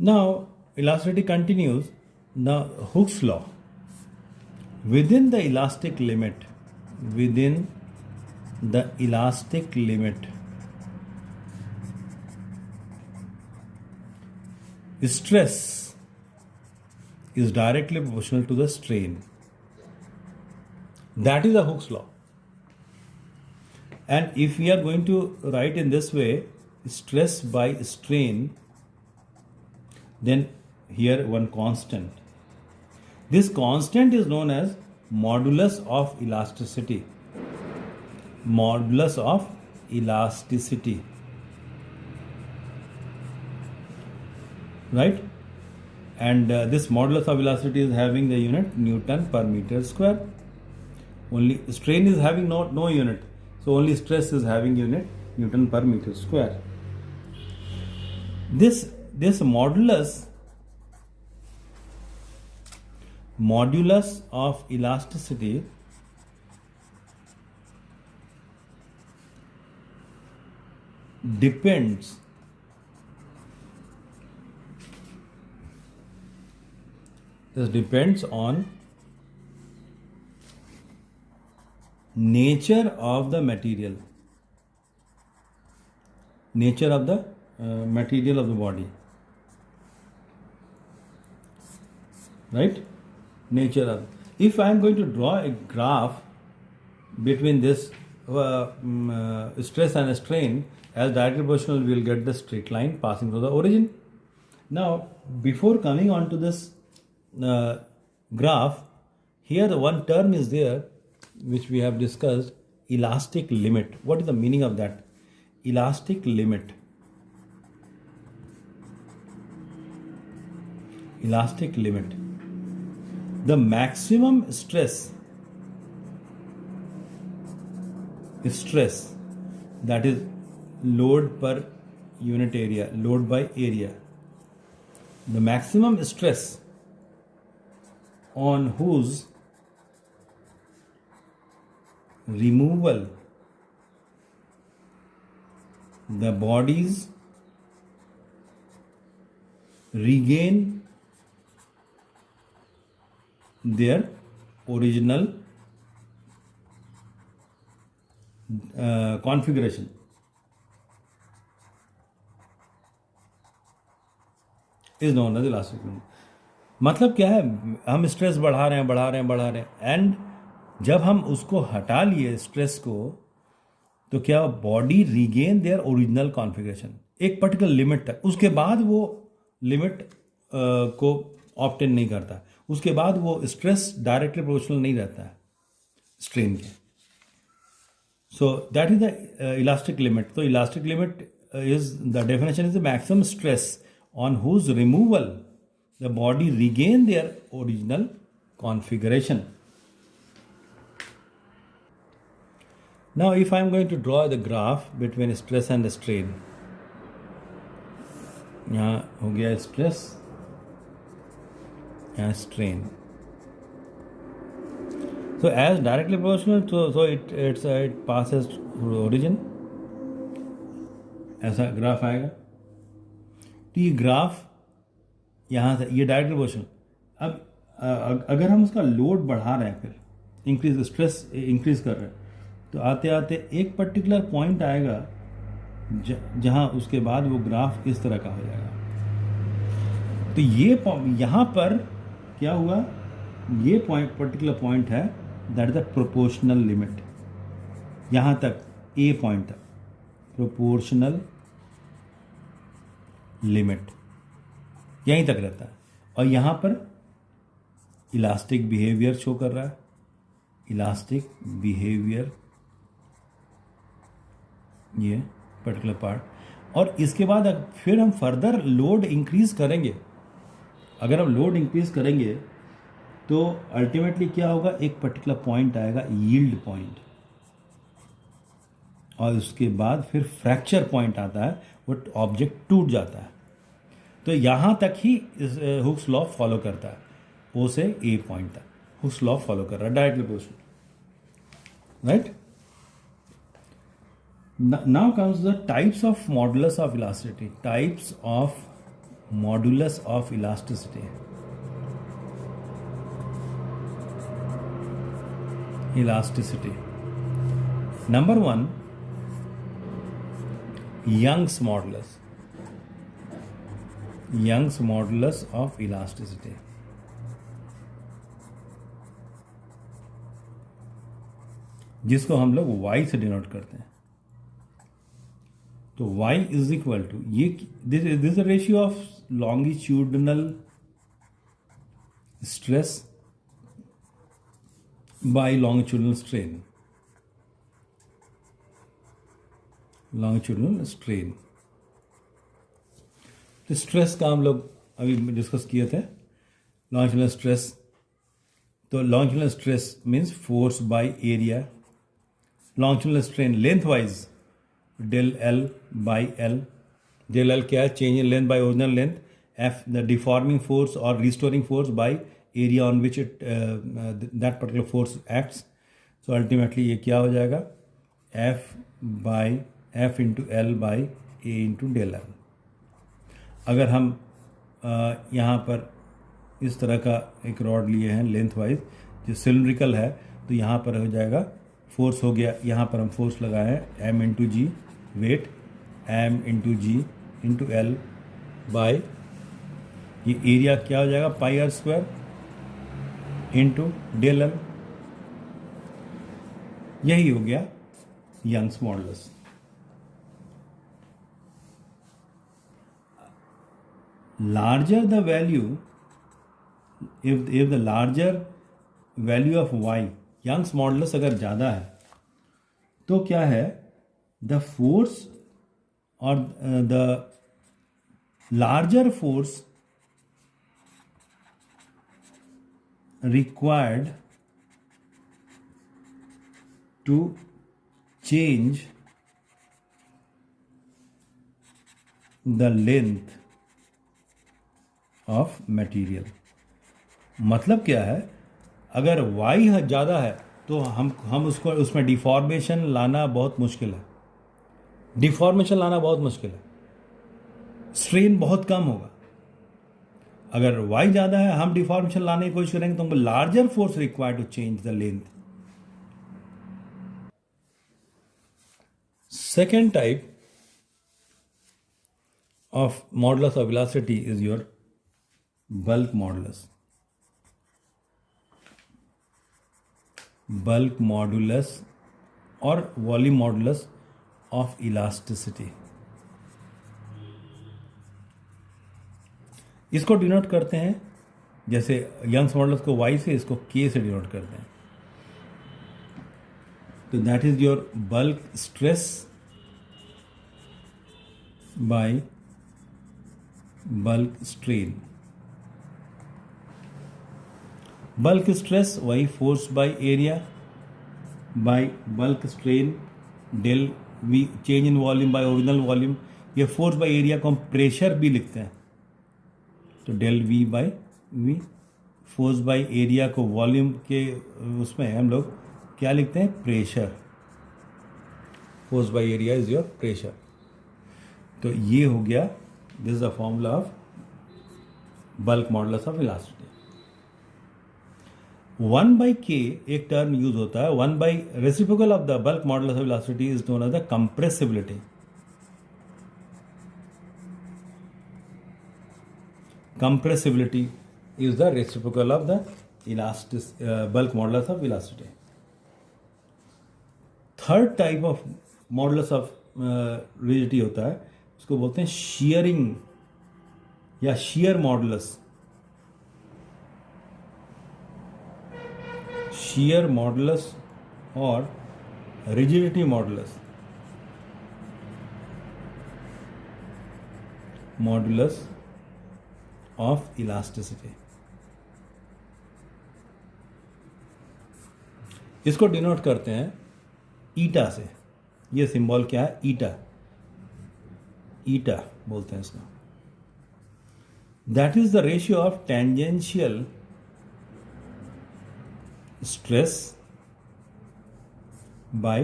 Now elasticity continues. Now Hooke's law. Within the elastic limit, stress is directly proportional to the strain. That is the Hooke's law. And if we are going to write in this way, stress by strain, then here one constant. This constant is known as modulus of elasticity. Modulus of elasticity. Right? And this modulus of elasticity is having the unit Newton per meter square. Only strain is having no unit. So only stress is having unit Newton per meter square. This modulus of elasticity depends on nature of the material, material of the body, right? Nature of. If I am going to draw a graph between this stress and strain, as directly proportional, we will get the straight line passing through the origin. Now, before coming on to this graph, here the one term is there which we have discussed, elastic limit. What is the meaning of that? Elastic limit. Elastic limit. The maximum stress that is load per unit area, load by area. The maximum stress on whose removal the bodies regain their original configuration. Is known as elastic limit. मतलब क्या है, हम stress बढ़ा रहे हैं and जब हम उसको हटा लिए स्ट्रेस को, तो क्या body regain their original configuration एक पर्टिकुलर लिमिट तक. उसके बाद वो लिमिट को ऑब्टेन नहीं करता. उसके बाद वो स्ट्रेस डायरेक्टली प्रोपोर्शनल नहीं रहता है स्ट्रेन के. So that is the elastic limit. तो elastic limit is the definition is the maximum stress on whose removal the body regain their original configuration. Now if I am going to draw the graph between stress and strain, यहाँ हो गया stress, यहाँ strain. So as directly proportional, so it passes through origin. ऐसा graph आएगा. तो ये graph यहाँ से ये डायरेक्टली प्रोपोर्शनल. अब अगर हम उसका लोड बढ़ा रहे हैं, फिर इंक्रीज स्ट्रेस इंक्रीज कर रहे हैं, तो आते आते एक पर्टिकुलर पॉइंट आएगा जहाँ उसके बाद वो ग्राफ इस तरह का हो जाएगा. तो ये यहाँ पर क्या हुआ, ये पॉइंट पर्टिकुलर पॉइंट है, that is the proportional limit. यहाँ तक ए पॉइंट तक प्रोपोर्शनल लिमिट यहीं तक रहता है. और यहाँ पर इलास्टिक बिहेवियर शो कर रहा है, इलास्टिक बिहेवियर, ये पर्टिकुलर पार्ट. और इसके बाद फिर हम फर्दर लोड इंक्रीज करेंगे. अगर हम लोड इंक्रीज करेंगे तो अल्टीमेटली क्या होगा, एक पर्टिकुलर पॉइंट आएगा, यील्ड पॉइंट, और उसके बाद फिर फ्रैक्चर पॉइंट आता है, वो ऑब्जेक्ट टूट जाता है. तो यहाँ तक ही हुक्स लॉ फॉलो करता है, ओ से ए पॉइंट तक हुक्स लॉ फॉलो कर रहा है, directly proportional. Right. Now comes the types of modulus of elasticity. Types of modulus of elasticity. Elasticity. Number one, Young's modulus. Young's modulus of elasticity. जिसको हम लोग y से डिनोट करते हैं. तो y इज इक्वल टू ये this ratio of longitudinal stress by longitudinal strain. Longitudinal strain. तो stress का हम लोग अभी डिस्कस किए थे. लॉन्गिट्यूडनल स्ट्रेस, तो longitudinal stress means force by area. Longitudinal strain length wise del L by L. Del L क्या है? Change in length by original length. F the deforming force और restoring force by area on which it that particular force acts. So ultimately ये क्या हो जाएगा? F by F into L by A into del L. अगर हम यहाँ पर इस तरह का एक रॉड लिए हैं लेंथ वाइज जो सिलिंड्रिकल है, तो यहाँ पर हो जाएगा फोर्स हो गया. यहाँ पर हम फोर्स लगाए हैं M into G weight, M into G into L by ये एरिया क्या हो जाएगा? Pi R square into del L. यही हो गया Young's modulus. Larger the value, if the larger value of y, Young's modulus अगर ज़्यादा है तो क्या है? द फोर्स और the larger force required to change the length of material. मतलब क्या है? अगर y ज़्यादा है तो हम उसको उसमें डिफॉर्मेशन लाना बहुत मुश्किल है. डिफॉर्मेशन लाना बहुत मुश्किल है. स्ट्रेन बहुत कम होगा. अगर y ज़्यादा है, हम डिफॉर्मेशन लाने की कोशिश करेंगे तो हमको larger force required to change the length. Second type of modulus of velocity is your bulk modulus. Bulk modulus और volume modulus of elasticity. इसको डिनोट करते हैं जैसे यंग्स मॉडुलस को y से, इसको k से डिनोट करते हैं. तो that is your bulk stress by bulk strain. Bulk stress वही force by area by bulk strain del V, change in volume by original volume. ये फोर्स बाय एरिया को हम प्रेशर भी लिखते हैं. तो del V by V. Force by area को volume के उसमें हम लोग क्या लिखते हैं? Pressure. Force by area is your pressure. तो ये हो गया, this is the formula of bulk modulus of elasticity. 1/k एक टर्म यूज होता है. 1 reciprocal of the bulk modulus of elasticity is known as the compressibility. Compressibility is the reciprocal of the bulk modulus of elasticity. Third type of modulus of rigidity होता है, उसको बोलते हैं shearing या shear modulus. Shear modulus और rigidity modulus. Modulus of elasticity. इसको denote करते हैं ईटा से. ये सिंबल क्या है? ईटा. ईटा बोलते हैं इसको. That is the ratio of tangential stress by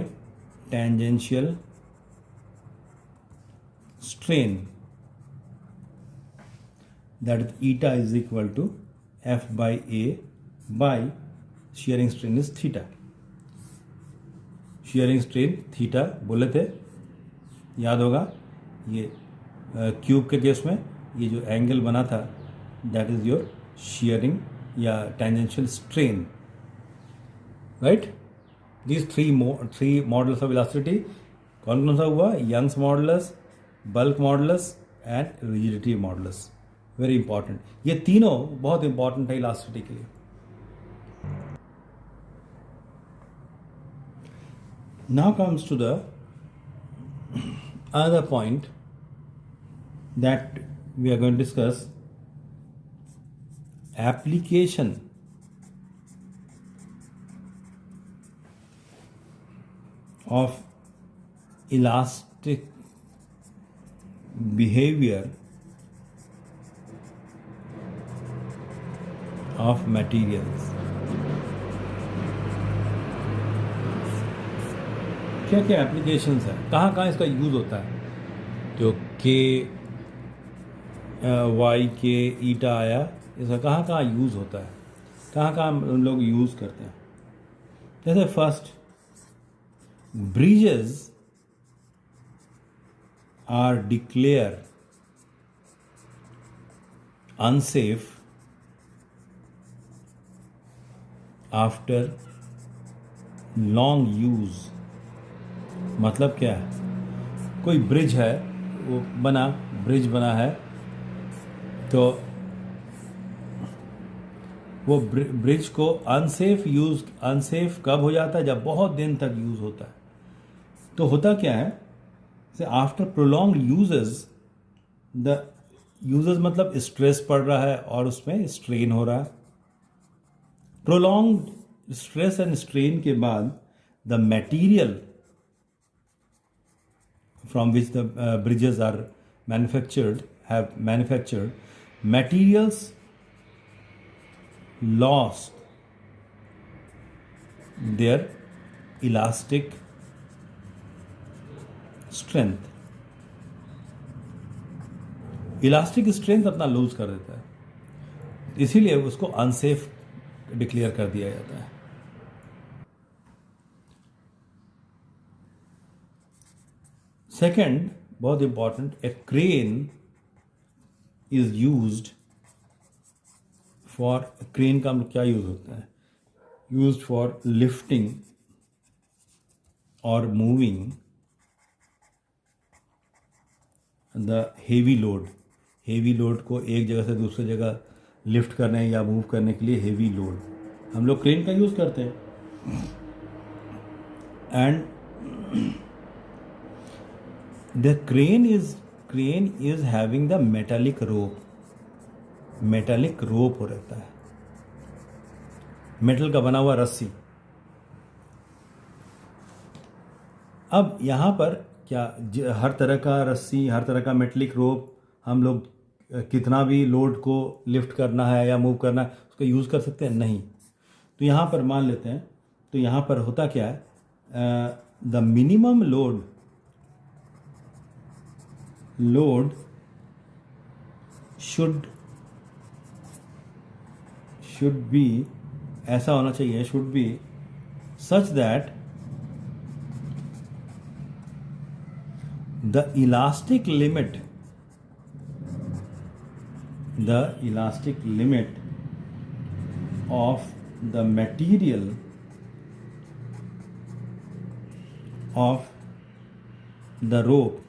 tangential strain that is eta is equal to F by A by shearing strain is theta. shearing strain theta बोले थे, याद होगा, ये क्यूब के केस में ये जो एंगल बना था दैट इज योर shearing या tangential strain, right. these three models of elasticity कौन कौन सा हुआ? Young's modulus, bulk modulus and rigidity modulus. Very important, ये तीनों बहुत इंपॉर्टेंट है इलास्टिसिटी के लिए. Now comes to the other point that we are going to discuss, application of elastic behavior of materials. क्या क्या एप्लीकेशंस है, कहाँ कहाँ इसका यूज़ होता है. जो के वाई के ईटा आया, इसका कहाँ कहाँ यूज़ होता है, कहाँ कहाँ हम लोग यूज़ करते हैं. जैसे first, bridges are declared unsafe after long use. मतलब क्या है, कोई ब्रिज है, वो ब्रिज बना है, तो वो ब्रिज को अनसेफ कब हो जाता है? जब बहुत दिन तक यूज़ होता है. तो होता क्या है, after prolong uses, the uses मतलब स्ट्रेस पड़ रहा है और उसमें स्ट्रेन हो रहा है. प्रोलॉन्ग स्ट्रेस एंड स्ट्रेन के बाद the material from which the bridges are manufactured, materials lost their elastic strength. Elastic strength अपना लूज कर देता है, इसीलिए उसको अनसेफ डिक्लेयर कर दिया जाता है. सेकेंड, बहुत important, A crane is used for, crane का क्या यूज होता है? यूज्ड फॉर लिफ्टिंग और moving the heavy load. Heavy load को एक जगह से दूसरी जगह लिफ्ट करने या मूव करने के लिए हेवी लोड हम लोग क्रेन का यूज करते हैं. And the crane is having the metallic rope हो रहता है, मेटल का बना हुआ रस्सी. अब यहाँ पर क्या हर तरह का रस्सी, हर तरह का मेटलिक रोप हम लोग कितना भी लोड को लिफ्ट करना है या मूव करना है उसको यूज़ कर सकते हैं? नहीं. तो यहाँ पर मान लेते हैं, तो यहाँ पर होता क्या है, the minimum load should be, ऐसा होना चाहिए, should be such that the elastic limit of the material of the rope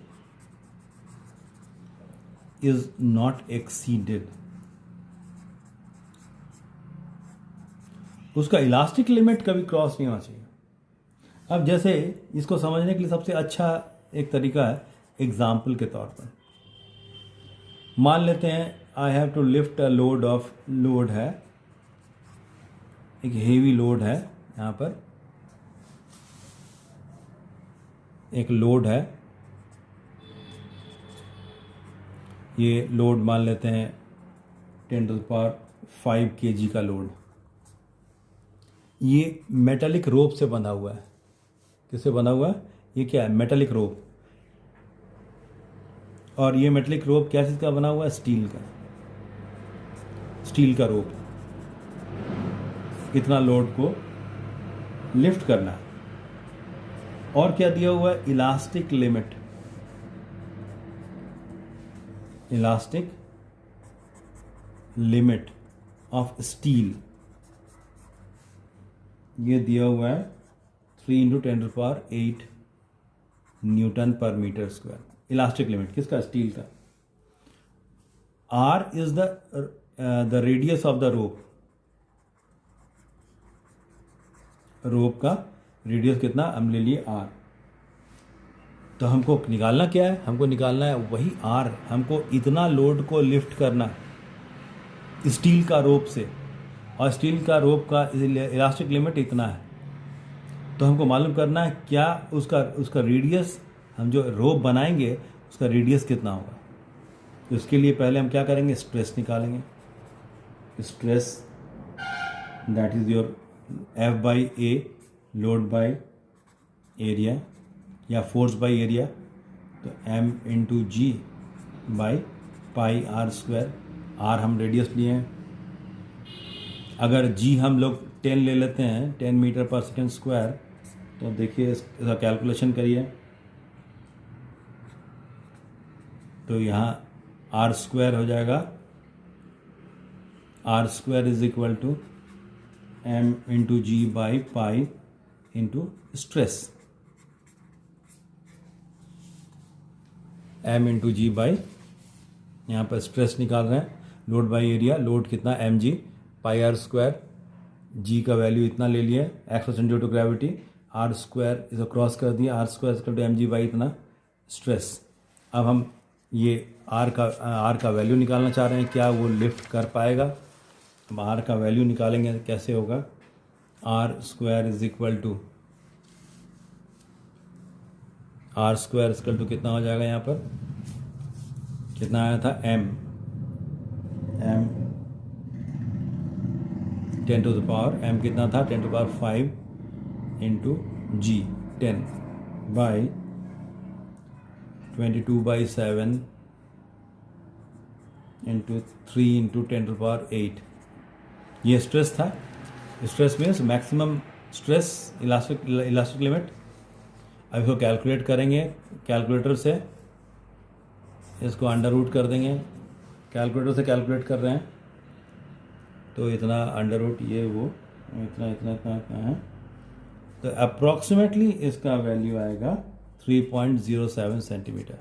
is not exceeded. उसका इलास्टिक लिमिट कभी क्रॉस नहीं होना चाहिए. अब जैसे इसको समझने के लिए सबसे अच्छा एक तरीका है, एग्जाम्पल के तौर पर मान लेते हैं I have to lift a load है, एक हेवी लोड है, यहाँ पर एक लोड है, ये लोड मान लेते हैं 10⁵ kg का लोड. ये मेटालिक रोप से बंधा हुआ है. किससे बंधा हुआ है? ये क्या है? मेटालिक रोप. और ये मेटालिक रोप क्या चीज़ का बना हुआ है? स्टील का. स्टील का रोप, इतना लोड को लिफ्ट करना है। और क्या दिया हुआ है? Elastic limit, elastic limit of steel, ये दिया हुआ है 3 × 10⁸ newton per metre square. Elastic limit किसका? स्टील का। R is the radius of the rope, rope का रेडियस कितना? हम ले लिए R। तो हमको निकालना क्या है? हमको निकालना है वही R, हमको इतना लोड को लिफ्ट करना स्टील का रोप से, और स्टील का रोप का इलास्टिक लिमिट इतना है। तो हमको मालूम करना है क्या उसका रेडियस, हम जो रोप बनाएंगे उसका रेडियस कितना होगा। तो इसके लिए पहले हम क्या करेंगे? स्ट्रेस निकालेंगे। Stress that is your F/A, load by area या फोर्स बाय एरिया, तो M × G by πr²। R हम रेडियस लिए हैं। अगर G हम लोग 10 ले लेते हैं, 10 मीटर/सेकंड², तो देखिए इसका कैलकुलेशन करिए। तो यहाँ R² हो जाएगा, R² is equal to M × G by pi into stress, M × G by, यहाँ पर स्ट्रेस निकाल रहे हैं, लोड बाई एरिया, लोड कितना? mg, πr², g का वैल्यू इतना ले लिया, acceleration due to gravity, R² इसे क्रॉस कर दिया, R² equal to mg by इतना स्ट्रेस। अब हम ये R का वैल्यू निकालना चाह रहे हैं, क्या वो लिफ्ट कर पाएगा? हम R का वैल्यू निकालेंगे, कैसे होगा? R² is equal to, R² equal to कितना हो जाएगा? यहाँ पर कितना आया था? m 10⁻, m कितना था? 10⁵ into g 10 by 22/7 into 3 into 10⁸ ये स्ट्रेस था। Stress means maximum stress, elastic limit. अब इसको कैलकुलेट करेंगे कैलकुलेटर से, इसको अंडर रूट कर देंगे। कैलकुलेटर से कैलकुलेट कर रहे हैं तो इतना अंडर रूट, ये वो इतना इतना इतना है, तो अप्रॉक्सीमेटली इसका वैल्यू आएगा 3.07 सेंटीमीटर।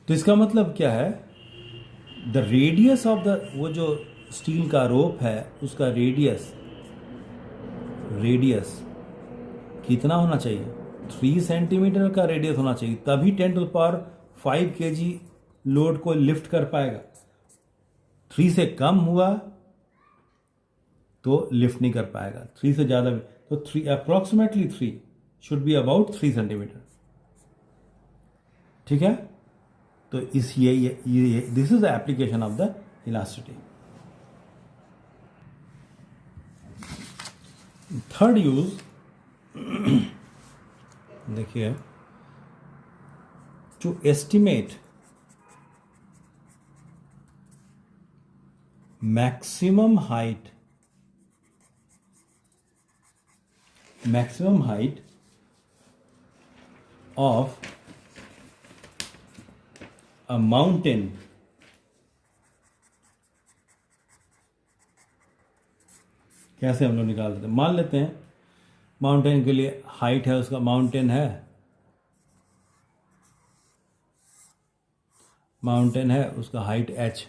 तो इसका मतलब क्या है? द रेडियस ऑफ द, वो जो स्टील का रोप है उसका रेडियस कितना होना चाहिए? 3 सेंटीमीटर का रेडियस होना चाहिए, तभी 10⁵ kg लोड को लिफ्ट कर पाएगा। 3 से कम हुआ तो लिफ्ट नहीं कर पाएगा, 3 से ज़्यादा भी, तो 3 approximately 3 should be about 3 centimetre. ठीक है? तो इस ये this is the application of the elasticity. Third use देखिए, to estimate maximum height of a mountain कैसे हम लोग निकाल देते हैं? मान लेते हैं माउंटेन के लिए हाइट है, उसका माउंटेन है उसका हाइट h,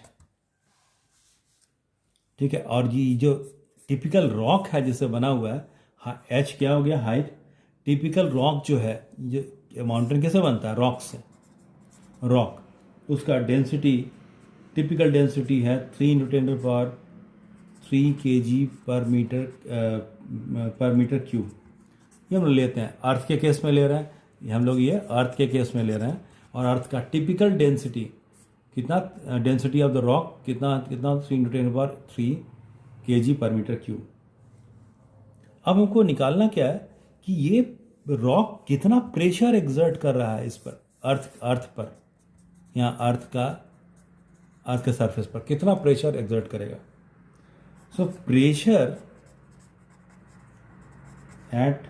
ठीक है। और ये जो टिपिकल रॉक है जिससे बना हुआ है, h क्या हो गया? हाइट। टिपिकल रॉक जो है, जो माउंटेन कैसे बनता है? रॉक से। रॉक, उसका डेंसिटी, टिपिकल डेंसिटी है 3 × 10⁻³ kg पर मीटर क्यूब। ये हम लोग लेते हैं, अर्थ के केस में ले रहे हैं, हम लोग ये अर्थ के केस में ले रहे हैं। और अर्थ का टिपिकल डेंसिटी कितना? डेंसिटी ऑफ द रॉक कितना 3 × 10⁻³ kg पर मीटर क्यूब। अब हमको निकालना क्या है कि ये रॉक कितना प्रेशर एक्सर्ट कर रहा है इस पर, अर्थ पर। यहाँ अर्थ के सरफेस पर कितना प्रेशर एग्जर्ट करेगा. सो प्रेशर एट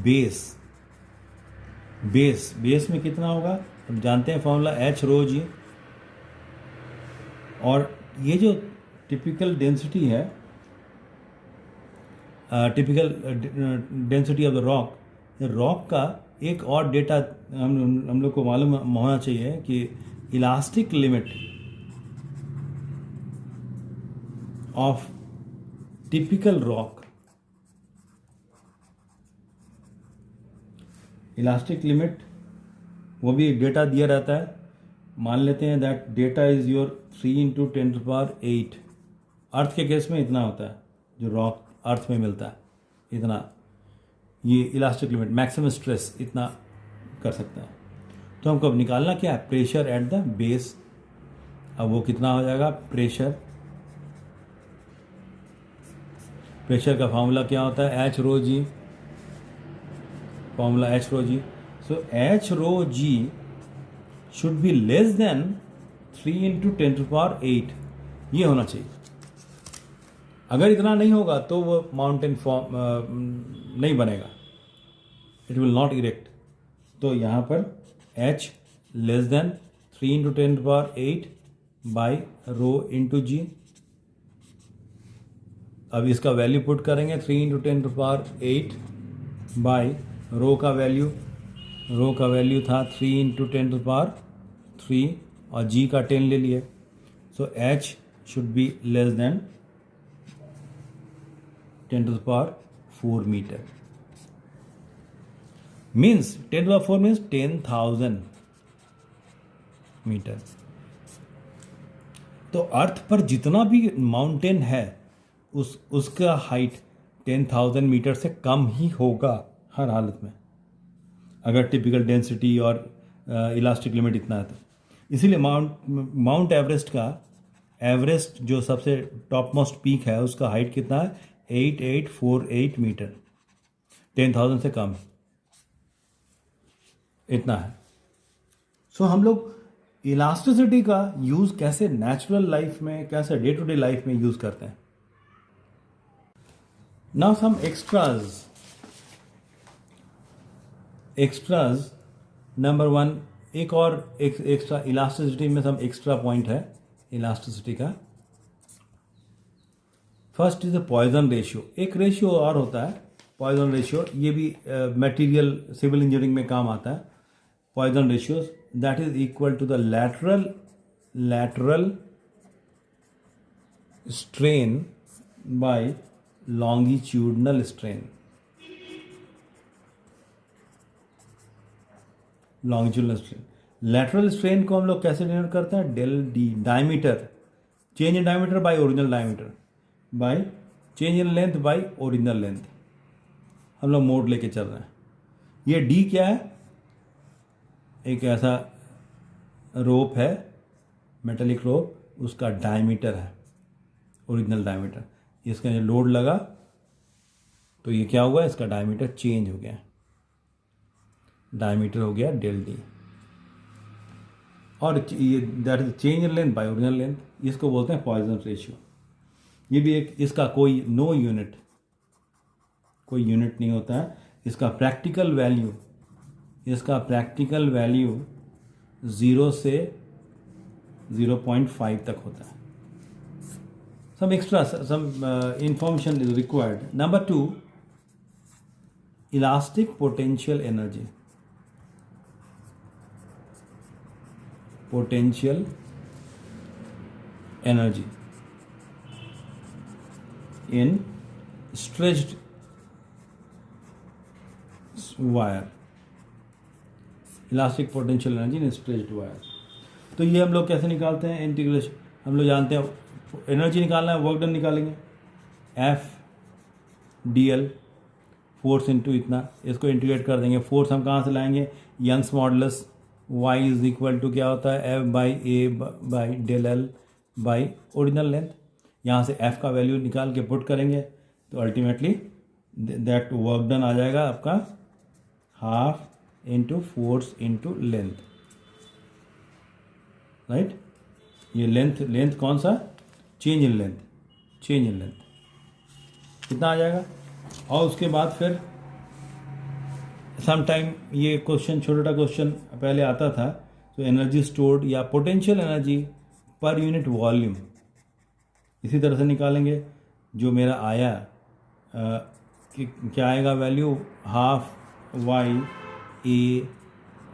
बेस में कितना होगा हम जानते हैं, फॉर्मूला एच रो जी. और ये जो टिपिकल डेंसिटी है, typical density of the rock का एक और डेटा हम लोग को मालूम होना चाहिए कि elastic limit of typical rock, elastic limit वो भी एक डेटा दिया रहता है. मान लेते हैं दैट डेटा इज योर 3 × 10⁸. अर्थ के केस में इतना होता है जो रॉक अर्थ में मिलता है, इतना ये इलास्टिक लिमिट, मैक्सिमम स्ट्रेस इतना कर सकता है. तो हमको अब निकालना क्या है, प्रेशर एट द बेस. अब वो कितना हो जाएगा, प्रेशर का फॉर्मूला क्या होता है, H rho G. Formula H rho G. So H rho G should be less than 3 × 10⁸. ये होना चाहिए. अगर इतना नहीं होगा तो वो माउंटेन फॉर्म नहीं बनेगा, इट विल नॉट इरेक्ट. तो यहाँ पर h less than 3 × 10⁸ by rho into G. अब इसका वैल्यू पुट करेंगे 3 × 10⁸ बाई रो का वैल्यू था 3 × 10⁻³ और g का 10 ले लिए. So h should be less than 10⁴ metre. Means 10⁴ means 10,000 metre. तो अर्थ पर जितना भी माउंटेन है उसका हाइट 10,000 मीटर से कम ही होगा हर हालत में, अगर टिपिकल डेंसिटी और इलास्टिक लिमिट इतना है तो. इसीलिए माउंट एवरेस्ट जो सबसे टॉप मोस्ट पीक है उसका हाइट कितना है, 8848 मीटर, 10,000 से कम इतना है. सो हम लोग इलास्टिसिटी का यूज कैसे नेचुरल लाइफ में, कैसे डे टू डे लाइफ में यूज करते हैं. Now some extras. नंबर 1, एक और एक्स्ट्रा इलास्टिसिटी में सम एक्स्ट्रा पॉइंट है इलास्टिसिटी का. First is the Poisson ratio. एक रेशियो और होता है पॉइजन रेशियो, ये भी मटेरियल सिविल इंजीनियरिंग में काम आता है. Poisson ratio that is equal to the lateral strain by longitudinal strain. Longitudinal strain, lateral strain को हम लोग कैसे डिनोट करते हैं, del D. Diameter, change in diameter by original diameter by change in length by original length. हम लोग mode लेके चल रहे हैं. ये डी क्या है, एक ऐसा रोप है, मेटेलिक रोप, उसका डायमीटर है, ओरिजिनल डायमीटर. इसका जो लोड लगा तो ये क्या हुआ, इसका डायमीटर चेंज हो गया, डायमीटर हो गया डेल डी. और ये that is change in length by original length. इसको बोलते हैं पॉइजन रेशियो. ये भी एक, इसका कोई यूनिट नहीं होता है. इसका प्रैक्टिकल वैल्यू 0 से 0.5 तक होता है. some information is required. Number 2, elastic potential energy. In stretched wire. Elastic potential energy in stretched wire. तो ये हम लोग कैसे निकालते हैं, इंटीग्रेशन. हम लोग जानते हैं एनर्जी निकालना है, वर्क डन निकालेंगे, F/dl, फोर्स इनटू इतना. इसको इंटीग्रेट कर देंगे. फोर्स हम कहाँ से लाएंगे, Young's modulus y is equal to क्या होता है, F/A/del L by original length. यहाँ से F का वैल्यू निकाल के पुट करेंगे तो अल्टीमेटली दैट वर्क डन आ जाएगा आपका half into force into length, right. ये लेंथ कौन सा, चेंज इन लेंथ कितना आ जाएगा। और उसके बाद फिर सम टाइम ये क्वेश्चन, छोटा क्वेश्चन पहले आता था, तो एनर्जी स्टोर्ड या potential energy per unit volume इसी तरह से निकालेंगे। जो मेरा आया क्या आएगा value, half Y A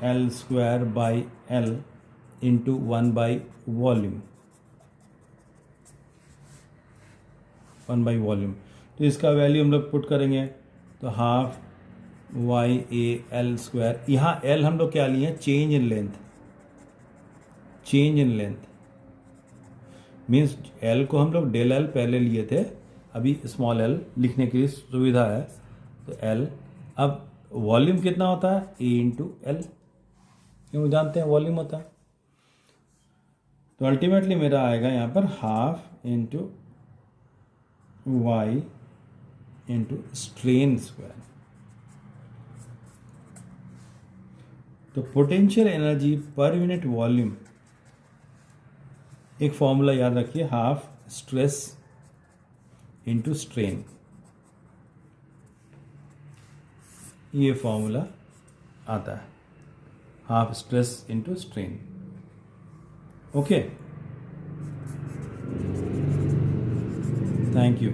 L square by L into 1 by volume, 1 by volume. तो इसका वैल्यू हम लोग पुट करेंगे, तो half Y A L square, यहाँ एल हम लोग क्या लिए हैं, change in length means L को हम लोग डेल एल पहले लिए थे, अभी स्मॉल एल लिखने के लिए सुविधा है, तो एल। अब वॉल्यूम कितना होता है, ए इंटू एल, क्यों जानते हैं वॉल्यूम होता है। तो अल्टीमेटली मेरा आएगा यहाँ पर half into Y into strain square. तो potential energy per unit volume, एक फॉर्मूला याद रखिए, हाफ स्ट्रेस इंटू स्ट्रेन, ये फॉर्मूला आता है, half stress into strain. Okay, thank you.